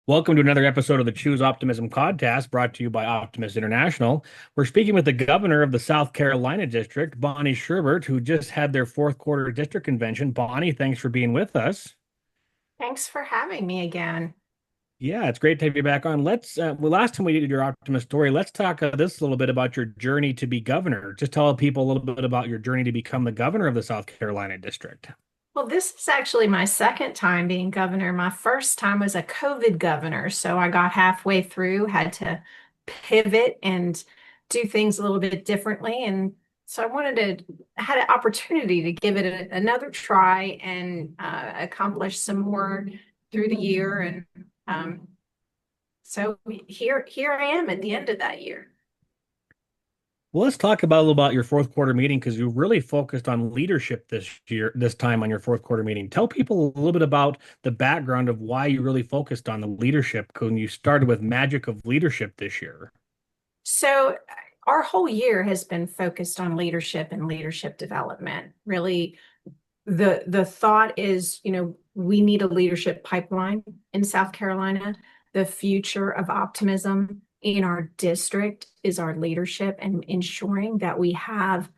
Welcome to another episode of the Choose Optimism podcast brought to you by Optimist International. We're speaking with the governor of the South Carolina district, Bonnie Sherbert, who just had their fourth quarter district convention. Bonnie, thanks for being with us. Thanks for having me again. Yeah, it's great to have you back on. Last time we did your Optimist story, let's talk this a little bit about your journey to be governor. Just tell people a little bit about your journey to become the governor of the South Carolina district. Well, this is actually my second time being governor. My first time was a COVID governor, so I got halfway through, had to pivot and do things a little bit differently. And so had an opportunity to give it another try and accomplish some more through the year. And um, so here I am at the end of that year. Well, let's talk about a little about your fourth quarter meeting because you really focused on leadership this time on your fourth quarter meeting. Tell people a little bit about the background of why you really focused on the leadership when you started with Magic of Leadership this year. So our whole year has been focused on leadership and leadership development. Really, the thought is, we need a leadership pipeline in South Carolina. The future of optimism in our district is our leadership and ensuring that we have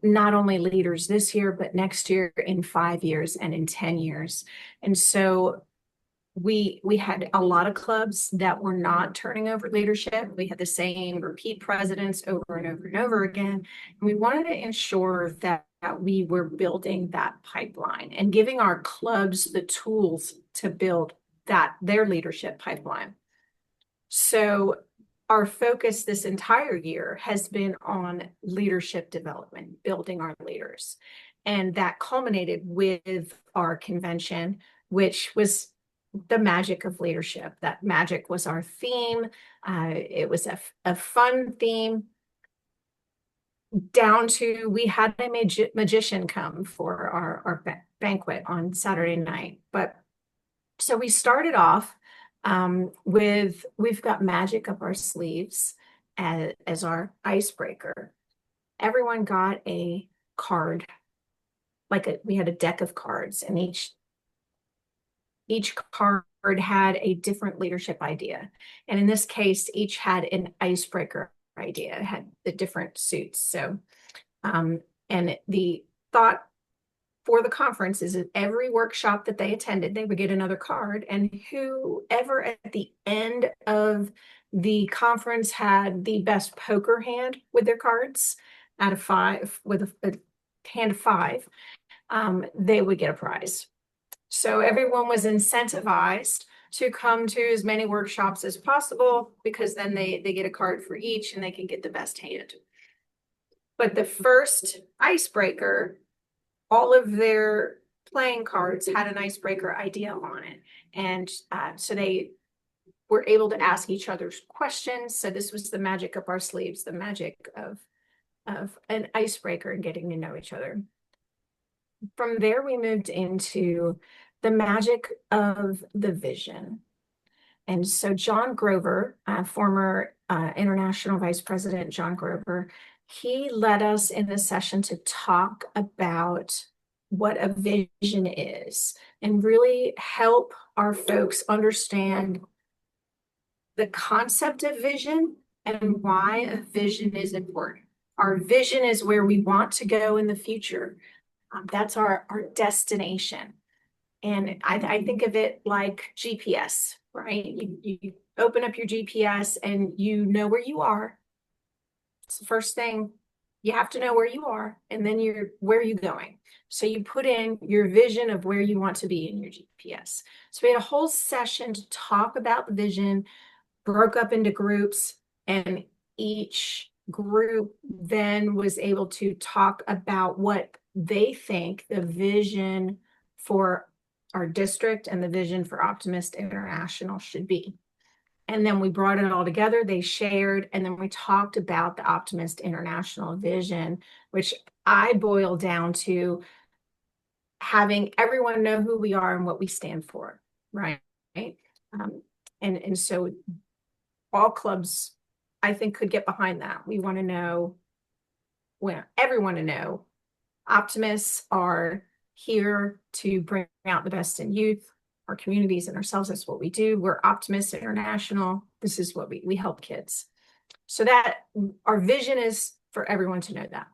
not only leaders this year, but next year, in 5 years, and in 10 years. And so we had a lot of clubs that were not turning over leadership. We had the same repeat presidents over and over and over again. And we wanted to ensure that we were building that pipeline and giving our clubs the tools to build their leadership pipeline. So our focus this entire year has been on leadership development, building our leaders. And that culminated with our convention, which was the magic of leadership. That magic was our theme. It was a fun theme, down to we had a magician come for our banquet on Saturday night. But so we started off with we've got magic up our sleeves as our icebreaker. Everyone got a card, we had a deck of cards, and each card had a different leadership idea. And in this case, each had an icebreaker idea, it had the different suits. So, and the thought for the conference is that every workshop that they attended, they would get another card. And whoever at the end of the conference had the best poker hand with their cards out of five, with a hand of five, they would get a prize. So everyone was incentivized to come to as many workshops as possible, because then they get a card for each and they can get the best hand. But the first icebreaker, all of their playing cards had an icebreaker idea on it. And so they were able to ask each other's questions. So this was the magic up our sleeves, the magic of an icebreaker and getting to know each other. From there, we moved into the magic of the vision. And so John Grover, former International Vice President John Grover, he led us in the session to talk about what a vision is and really help our folks understand the concept of vision and why a vision is important. Our vision is where we want to go in the future. That's our destination. And I think of it like GPS, right? You open up your GPS and you know where you are. It's the first thing. You have to know where you are, and then where are you going? So you put in your vision of where you want to be in your GPS. So we had a whole session to talk about the vision, broke up into groups, and each group then was able to talk about what they think the vision for our district and the vision for Optimist International should be. And then we brought it all together, they shared, and then we talked about the Optimist International vision, which I boil down to having everyone know who we are and what we stand for, right? And so all clubs, I think, could get behind that. We want to know, well, everyone to know, optimists are here to bring out the best in youth. our communities and ourselves. That's what we do. We're Optimist International. This is what we help kids. So that our vision is for everyone to know that.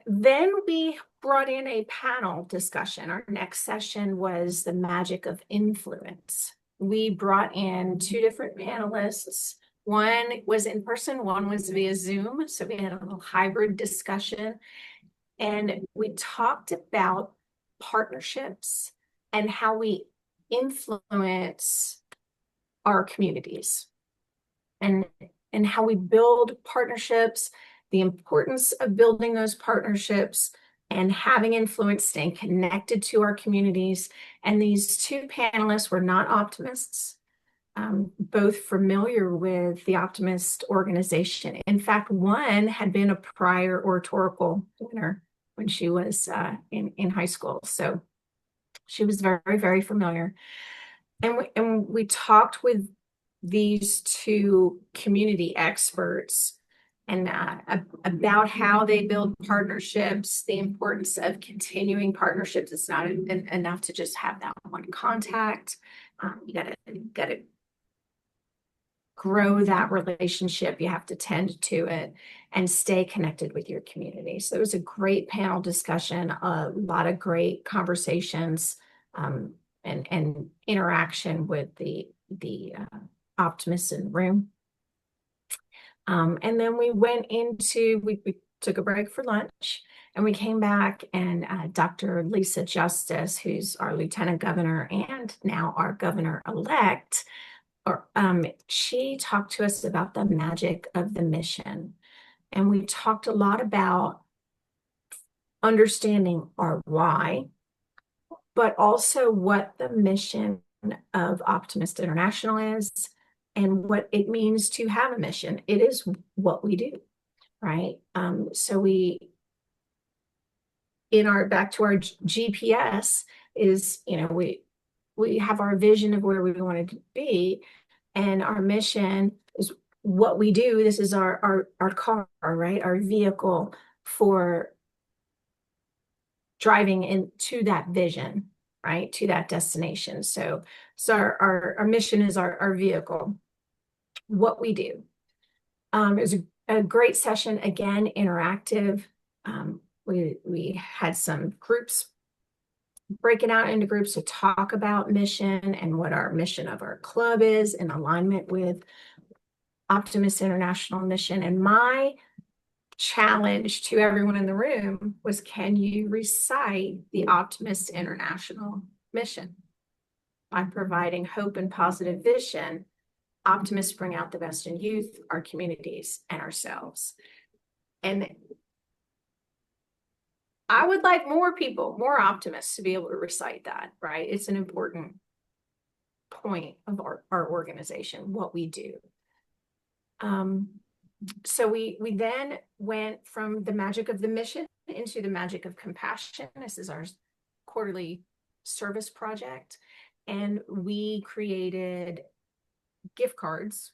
Then we brought in a panel discussion. Our next session was the magic of influence. We brought in two different panelists. One was in person, one was via Zoom. So we had a little hybrid discussion. And we talked about partnerships and how we influence our communities and how we build partnerships, the importance of building those partnerships and having influence, staying connected to our communities. And these two panelists were not optimists, both familiar with the Optimist organization. In fact, one had been a prior oratorical winner when she was in high school. So she was very, very familiar. And we talked with these two community experts and about how they build partnerships, the importance of continuing partnerships. It's not enough to just have that one contact. You gotta grow that relationship. You have to tend to it and stay connected with your community. So it was a great panel discussion, a lot of great conversations, and interaction with the optimists in the room. And then we took a break for lunch and we came back and Dr. Lisa Justice, who's our Lieutenant Governor and now our Governor-elect, she talked to us about the magic of the mission. And we talked a lot about understanding our why, but also what the mission of Optimist International is and what it means to have a mission. It is what we do, right? So back to our GPS is, we have our vision of where we wanted to be, and our mission is what we do. This is our car, right? Our vehicle for driving into that vision, right? To that destination. So our mission is our vehicle, what we do. It was a great session, again, interactive. We had some groups breaking out into groups to talk about mission and what our mission of our club is in alignment with Optimist International mission. And my challenge to everyone in the room was, can you recite the Optimist International mission? By providing hope and positive vision, optimists bring out the best in youth, our communities, and ourselves. And I would like more optimists to be able to recite that, right? It's an important point of our organization, what we do. So we then went from the magic of the mission into the magic of compassion. This is our quarterly service project. And we created gift cards,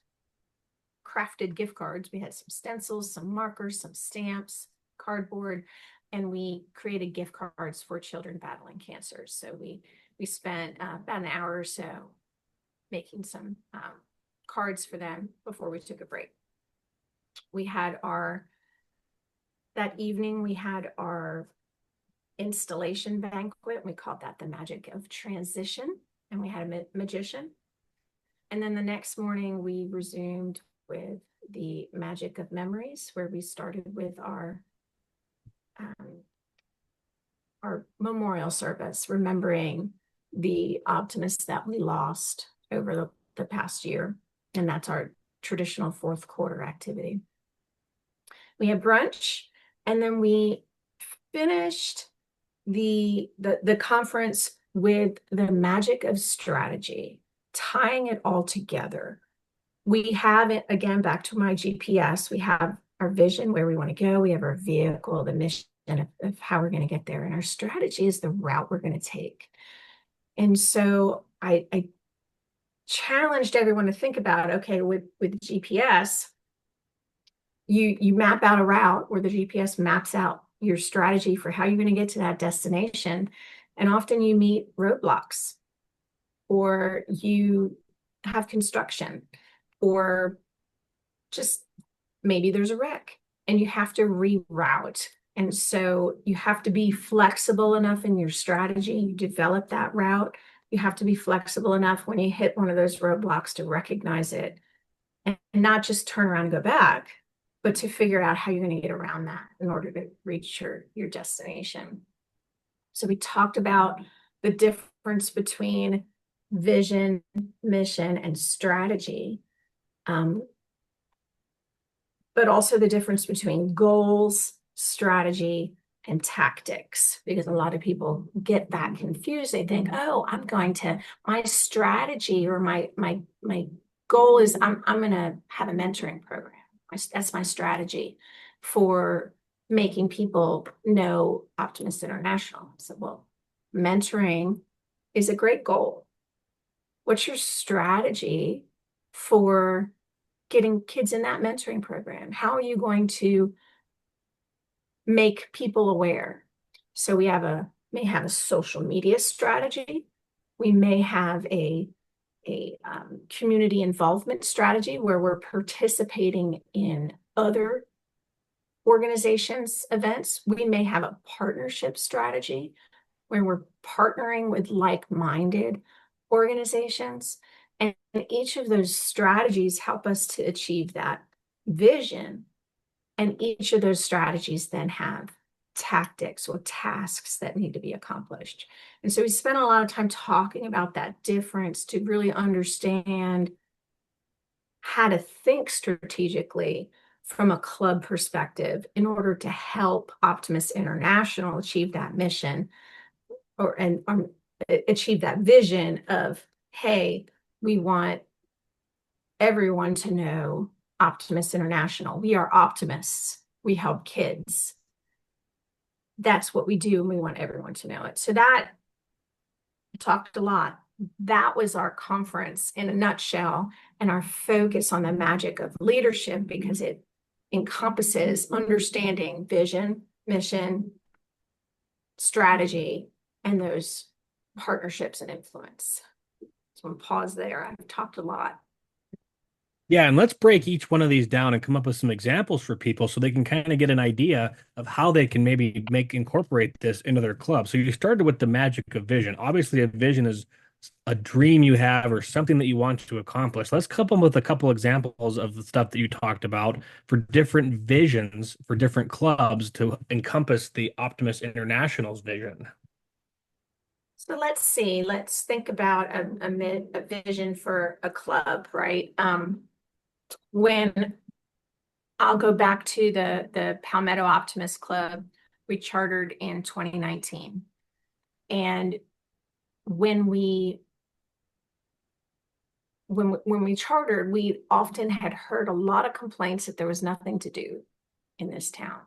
crafted gift cards. We had some stencils, some markers, some stamps, cardboard, and we created gift cards for children battling cancer. So we spent about an hour or so making some cards for them before we took a break. That evening we had our installation banquet. We called that the magic of transition, and we had a magician. And then the next morning we resumed with the magic of memories, where we started with our memorial service, remembering the optimists that we lost over the past year. And that's our traditional fourth quarter activity. We had brunch, and then we finished the conference with the magic of strategy, tying it all together. We have it, again, back to my GPS, we have our vision, where we want to go. We have our vehicle, the mission of how we're going to get there. And our strategy is the route we're going to take. And so I challenged everyone to think about, okay, with GPS, you map out a route where the GPS maps out your strategy for how you're going to get to that destination. And often you meet roadblocks, or you have construction, or just maybe there's a wreck and you have to reroute. And so you have to be flexible enough in your strategy. You develop that route. You have to be flexible enough when you hit one of those roadblocks to recognize it and not just turn around and go back, but to figure out how you're going to get around that in order to reach your destination. So we talked about the difference between vision, mission, and strategy, but also the difference between goals, strategy, and tactics, because a lot of people get that confused. They think, oh, my strategy or my goal is I'm going to have a mentoring program. That's my strategy for making people know Optimist International. So, well, mentoring is a great goal. What's your strategy for getting kids in that mentoring program? How are you going to make people aware? So we may have a social media strategy. We may have a community involvement strategy where we're participating in other organizations' events. We may have a partnership strategy where we're partnering with like-minded organizations. And each of those strategies help us to achieve that vision. And each of those strategies then have tactics or tasks that need to be accomplished. And so we spent a lot of time talking about that difference to really understand how to think strategically from a club perspective in order to help Optimist International achieve that mission and achieve that vision of, hey, we want everyone to know Optimist International. We are optimists. We help kids. That's what we do, and we want everyone to know it. So that talked a lot. That was our conference in a nutshell, and our focus on the magic of leadership, because it encompasses understanding vision, mission, strategy, and those partnerships and influence. So I'm gonna pause there. I've talked a lot. Yeah, and let's break each one of these down and come up with some examples for people so they can kind of get an idea of how they can maybe incorporate this into their club. So you started with the magic of vision. Obviously, a vision is a dream you have or something that you want to accomplish. Let's couple them with a couple examples of the stuff that you talked about for different visions for different clubs to encompass the Optimist International's vision. So let's see. Let's think about a vision for a club, right? When I'll go back to the Palmetto Optimist Club, we chartered in 2019. And when we chartered, we often had heard a lot of complaints that there was nothing to do in this town.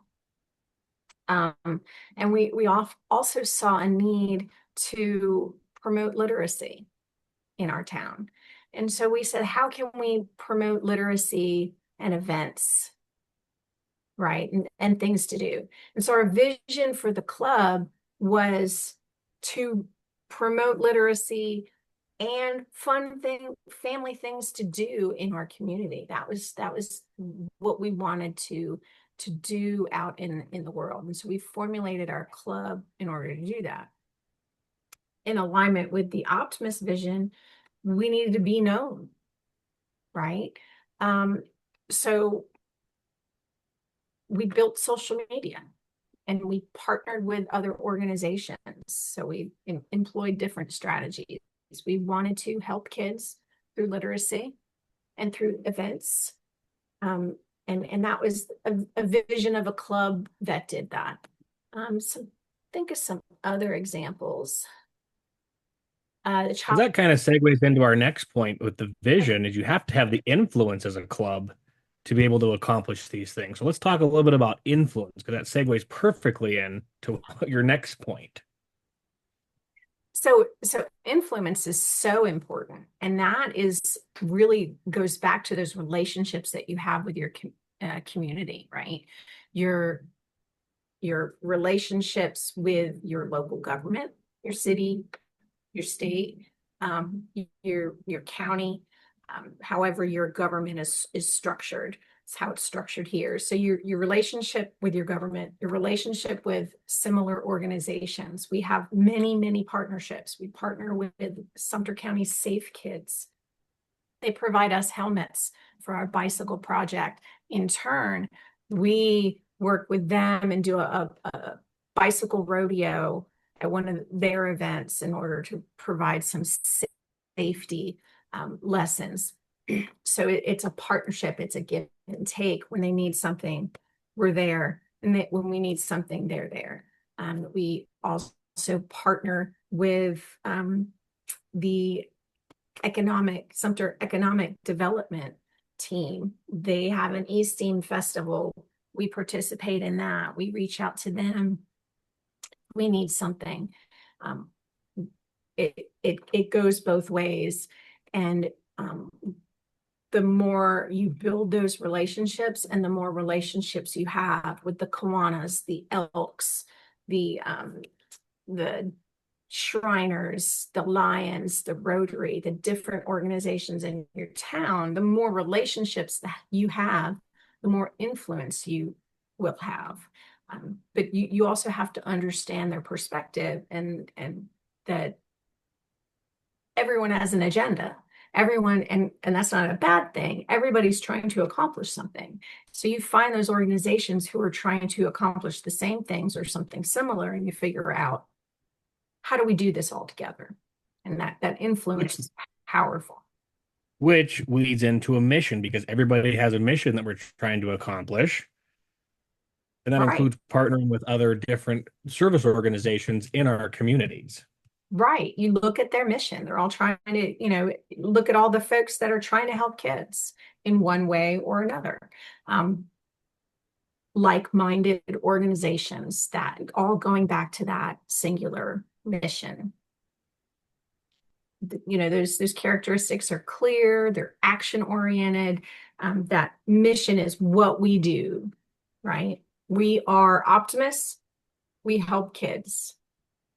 And we also saw a need to promote literacy in our town. And so we said, how can we promote literacy and events, right? And things to do. And so our vision for the club was to promote literacy and family things to do in our community. That was what we wanted to do out in the world. And so we formulated our club in order to do that. In alignment with the Optimist vision, we needed to be known, right? So we built social media and we partnered with other organizations. So we employed different strategies. We wanted to help kids through literacy and through events. And that was a vision of a club that did that. So think of some other examples. That kind of segues into our next point with the vision is you have to have the influence as a club to be able to accomplish these things. So let's talk a little bit about influence because that segues perfectly into your next point. So influence is so important, and that is really goes back to those relationships that you have with your community, right? Your relationships with your local government, your city, your state, your county, however your government is structured. It's how it's structured here. So your relationship with your government, your relationship with similar organizations. We have many partnerships. We partner with Sumter County Safe Kids. They provide us helmets for our bicycle project. In turn, we work with them and do a bicycle rodeo at one of their events in order to provide some safety lessons. So it's a partnership. It's a give and take. When they need something, we're there. And when we need something, they're there. We also partner with the Sumter Economic Development team. They have an East-Team Festival. We participate in that. We reach out to them. We need something. It goes both ways. And the more you build those relationships and the more relationships you have with the Kiwanis, the Elks, the Shriners, the Lions, the Rotary, the different organizations in your town, the more relationships that you have, the more influence you will have. But you also have to understand their perspective and that everyone has an agenda. Everyone, and that's not a bad thing. Everybody's trying to accomplish something. So you find those organizations who are trying to accomplish the same things or something similar, and you figure out, how do we do this all together? And that influence is powerful. Which leads into a mission because everybody has a mission that we're trying to accomplish. And that Right. includes partnering with other different service organizations in our communities. Right. You look at their mission. They're all trying to, look at all the folks that are trying to help kids in one way or another. Like-minded organizations that all going back to that singular mission. Those characteristics are clear, they're action oriented. That mission is what we do, right? We are optimists, we help kids.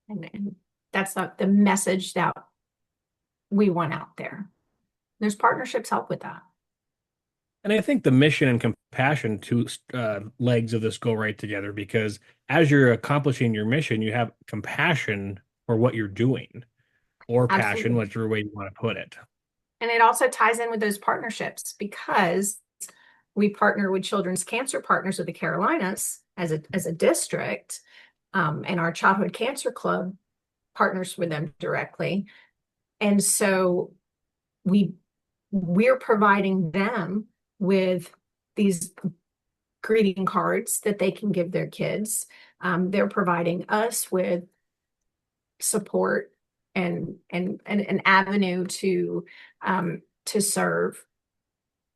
And that's the message that we want out there. There's partnerships help with that. And I think the mission and compassion, two legs of this go right together because as you're accomplishing your mission, you have compassion for what you're doing, or passion, Absolutely. whichever way you want to put it. And it also ties in with those partnerships because we partner with Children's Cancer Partners of the Carolinas as a district, and our Childhood Cancer Club partners with them directly. And so we're providing them with these greeting cards that they can give their kids. They're providing us with support and an avenue to serve.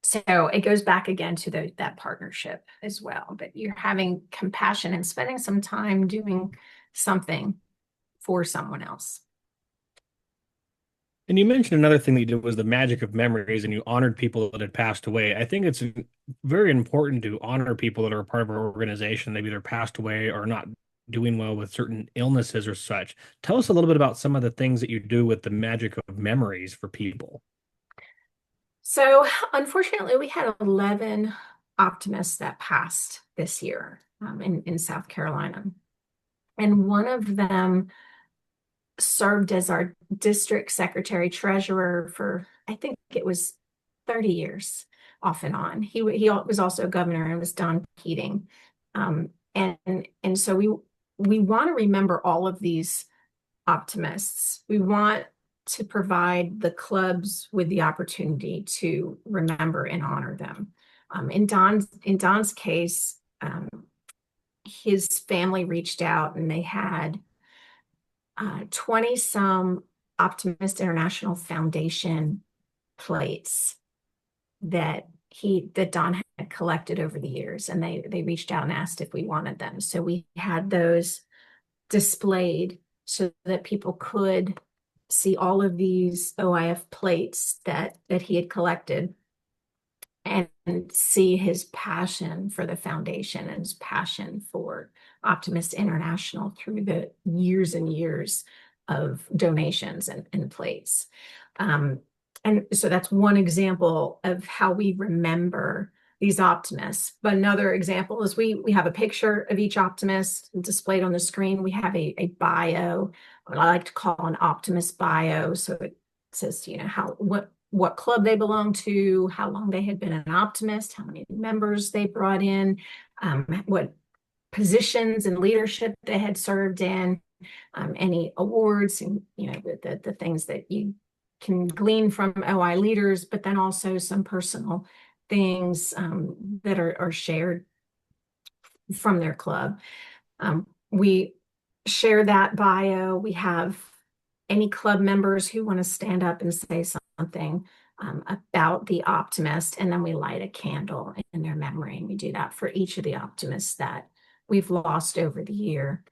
So it goes back again to that partnership as well. But you're having compassion and spending some time doing something for someone else. And you mentioned another thing that you did was the magic of memories, and you honored people that had passed away. I think it's very important to honor people that are a part of our organization. They've either passed away or not doing well with certain illnesses or such. Tell us a little bit about some of the things that you do with the magic of memories for people. So unfortunately, we had 11 optimists that passed this year in South Carolina. And one of them served as our district secretary treasurer for, I think it was 30 years off and on. He was also a governor and was Don Keating. And so we want to remember all of these optimists. We want to provide the clubs with the opportunity to remember and honor them. In Don's case, his family reached out and they had 20 some Optimist International Foundation plates that Don had collected over the years, and they reached out and asked if we wanted them. So we had those displayed so that people could see all of these OIF plates that he had collected and see his passion for the foundation and his passion for Optimist International through the years and years of donations and plates. Um, and so that's one example of how we remember these optimists. But another example is we have a picture of each optimist displayed on the screen. We have a bio, what I like to call an optimist bio. So it says, how what club they belong to, how long they had been an optimist, how many members they brought in, what positions and leadership they had served in, any awards, and the things that you can glean from OI leaders, but then also some personal things that are shared from their club. We share that bio. We have any club members who want to stand up and say something about the optimist, and then we light a candle in their memory. And we do that for each of the optimists that we've lost over the year.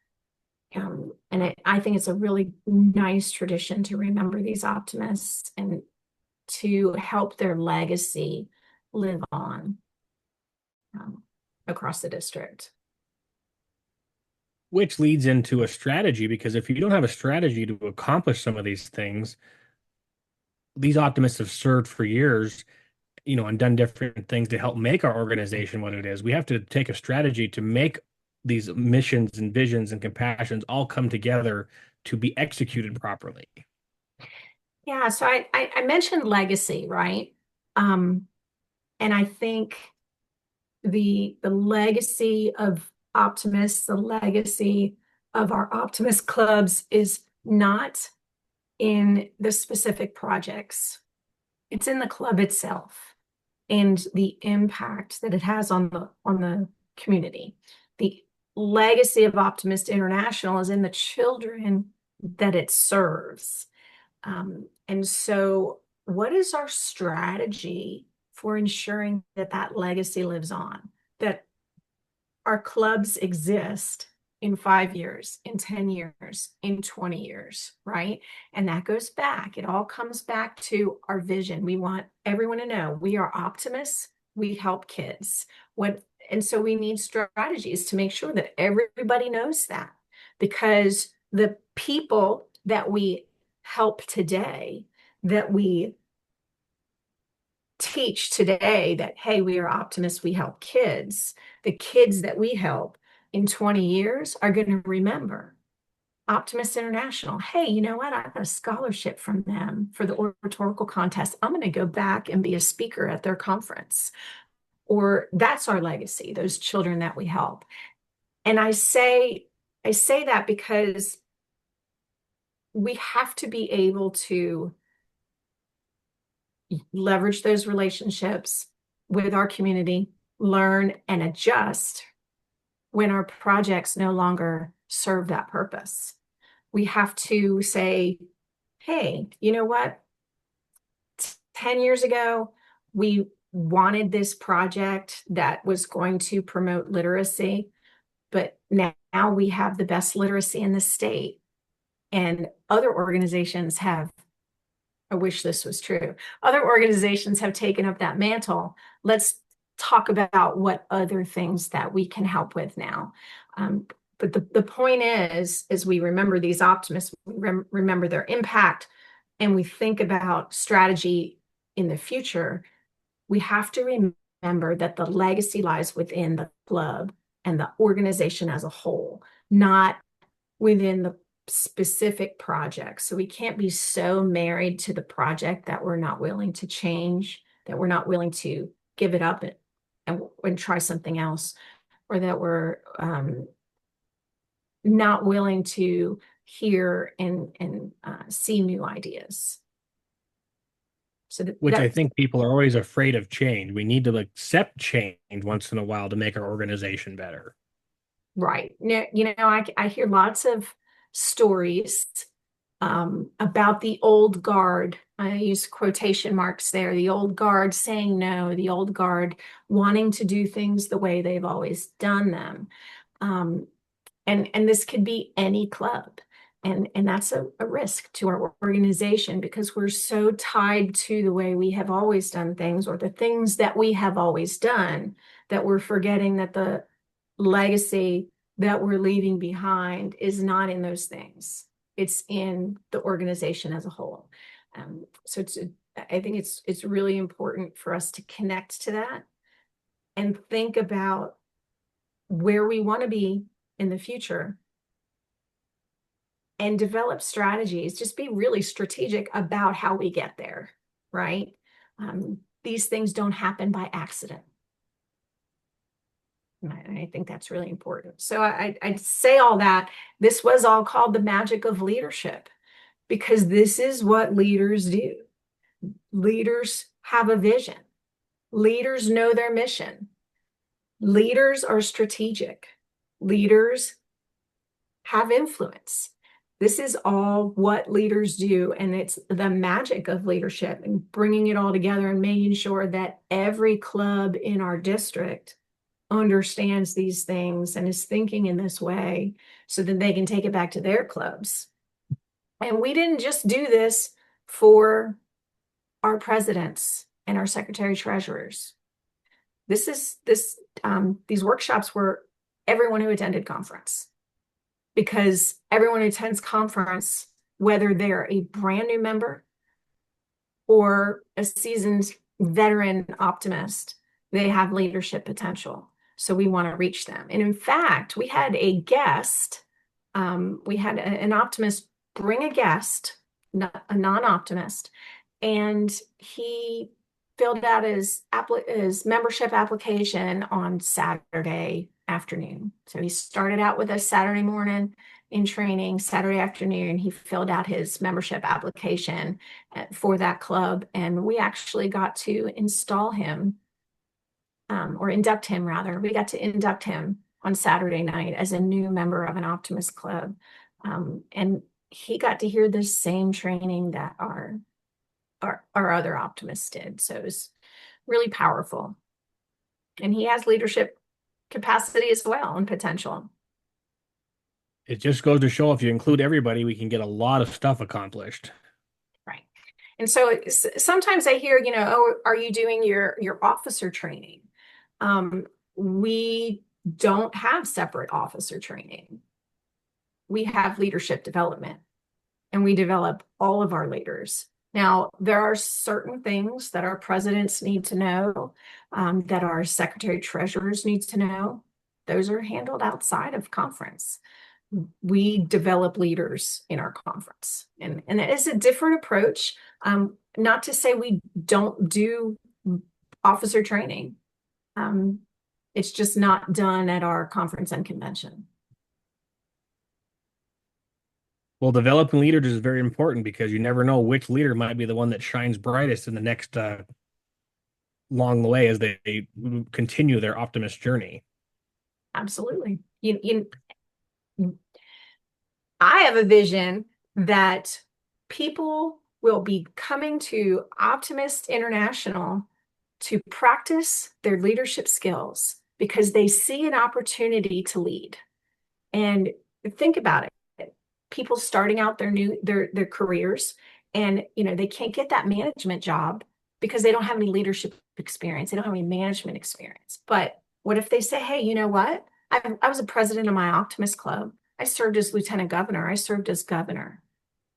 I think it's a really nice tradition to remember these optimists and to help their legacy live on across the district. Which leads into a strategy, because if you don't have a strategy to accomplish some of these things, these optimists have served for years, and done different things to help make our organization what it is. We have to take a strategy to make these missions and visions and compassions all come together to be executed properly. Yeah, so I mentioned legacy, right? Um, and I think the legacy of optimists, the legacy of our optimist clubs is not in the specific projects. It's in the club itself and the impact that it has on the community. The legacy of Optimist International is in the children that it serves. And so what is our strategy for ensuring that that legacy lives on, that our clubs exist in 5 years, in 10 years, in 20 years, right? And that goes back. It all comes back to our vision. We want everyone to know we are optimists. We help kids. And so we need strategies to make sure that everybody knows that, because the people that we help today, that we teach today, that, hey, we are optimists, we help kids, the kids that we help in 20 years are going to remember Optimist International. Hey, you know what? I got a scholarship from them for the oratorical contest. I'm going to go back and be a speaker at their conference. Or that's our legacy, those children that we help. And I say that because we have to be able to leverage those relationships with our community, learn and adjust when our projects no longer serve that purpose. We have to say, hey, you know what? 10 years ago, we wanted this project that was going to promote literacy, but now we have the best literacy in the state. And other organizations have, I wish this was true, other organizations have taken up that mantle. Let's talk about what other things that we can help with now. But the point is, as we remember these optimists, we remember their impact, and we think about strategy in the future, we have to remember that the legacy lies within the club and the organization as a whole, not within the specific projects. So we can't be so married to the project that we're not willing to change, that we're not willing to give it up and try something else, or that we're not willing to hear and see new ideas. So Which I think people are always afraid of change. We need to accept change once in a while to make our organization better. Right. I hear lots of stories about the old guard. I use quotation marks there, the old guard saying no, the old guard wanting to do things the way they've always done them. And this could be any club. And that's a risk to our organization, because we're so tied to the way we have always done things, or the things that we have always done, that we're forgetting that the legacy that we're leaving behind is not in those things. it's in the organization as a whole. So I think it's really important for us to connect to that and think about where we want to be in the future and develop strategies. Just be really strategic about how we get there, right? These things don't happen by accident. And I think that's really important. So I'd say all that. This was all called the magic of leadership because this is what leaders do. Leaders have a vision. Leaders know their mission. Leaders are strategic. Leaders have influence. This is all what leaders do, and it's the magic of leadership and bringing it all together and making sure that every club in our district understands these things and is thinking in this way so that they can take it back to their clubs. And we didn't just do this for our presidents and our secretary treasurers. These workshops were everyone who attended conference, because everyone who attends conference, whether they're a brand new member or a seasoned veteran optimist, they have leadership potential. So we want to reach them. And in fact, we had a guest, we had an optimist bring a guest, a non-optimist, and he filled out his membership application on Saturday afternoon. So he started out with us Saturday morning in training. Saturday afternoon, he filled out his membership application for that club. And we actually got to install him, or induct him rather. We got to induct him on Saturday night as a new member of an Optimist Club. And he got to hear the same training that our other optimists did. So it was really powerful. And he has leadership capacity as well and potential. It just goes to show if you include everybody, we can get a lot of stuff accomplished. Right. And so sometimes I hear, oh, are you doing your officer training? We don't have separate officer training. We have leadership development, and we develop all of our leaders. Now, there are certain things that our presidents need to know, that our secretary treasurers need to know. Those are handled outside of conference. We develop leaders in our conference, and it is a different approach. Not to say we don't do officer training. It's just not done at our conference and convention. Well, developing leaders is very important because you never know which leader might be the one that shines brightest in the next along the way as they continue their optimist journey. Absolutely. I have a vision that people will be coming to Optimist International to practice their leadership skills because they see an opportunity to lead. And think about it. People starting out their careers, and they can't get that management job because they don't have any leadership experience. They don't have any management experience. But what if they say, hey, you know what? I was a president of my Optimist Club. I served as lieutenant governor. I served as governor.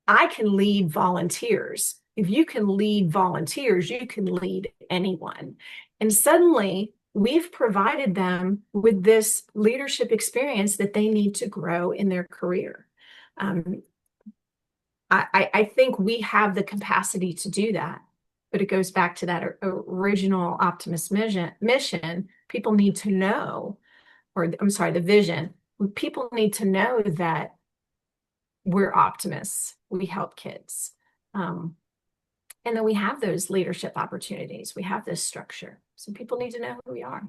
I can lead volunteers. If you can lead volunteers, you can lead anyone. And suddenly we've provided them with this leadership experience that they need to grow in their career. I think we have the capacity to do that, but it goes back to that original Optimist mission. People need to know, or I'm sorry, the vision. People need to know that we're optimists. We help kids. And then we have those leadership opportunities. We have this structure. So people need to know who we are.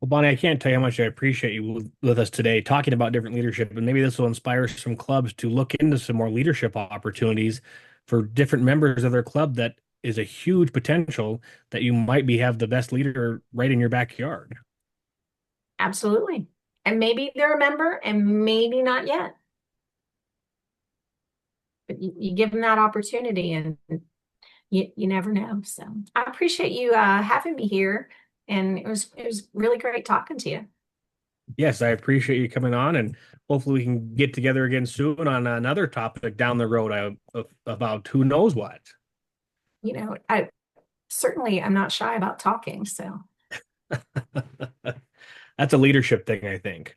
Well, Bonnie, I can't tell you how much I appreciate you with us today talking about different leadership, and maybe this will inspire some clubs to look into some more leadership opportunities for different members of their club. That is a huge potential that you might have the best leader right in your backyard. Absolutely. And maybe they're a member and maybe not yet. But you give them that opportunity, and you never know. So I appreciate you having me here. And it was really great talking to you. Yes, I appreciate you coming on, and hopefully we can get together again soon on another topic down the road about who knows what. I certainly am not shy about talking, so That's a leadership thing, I think.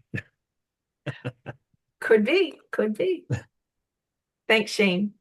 could be, could be. Thanks, Shane.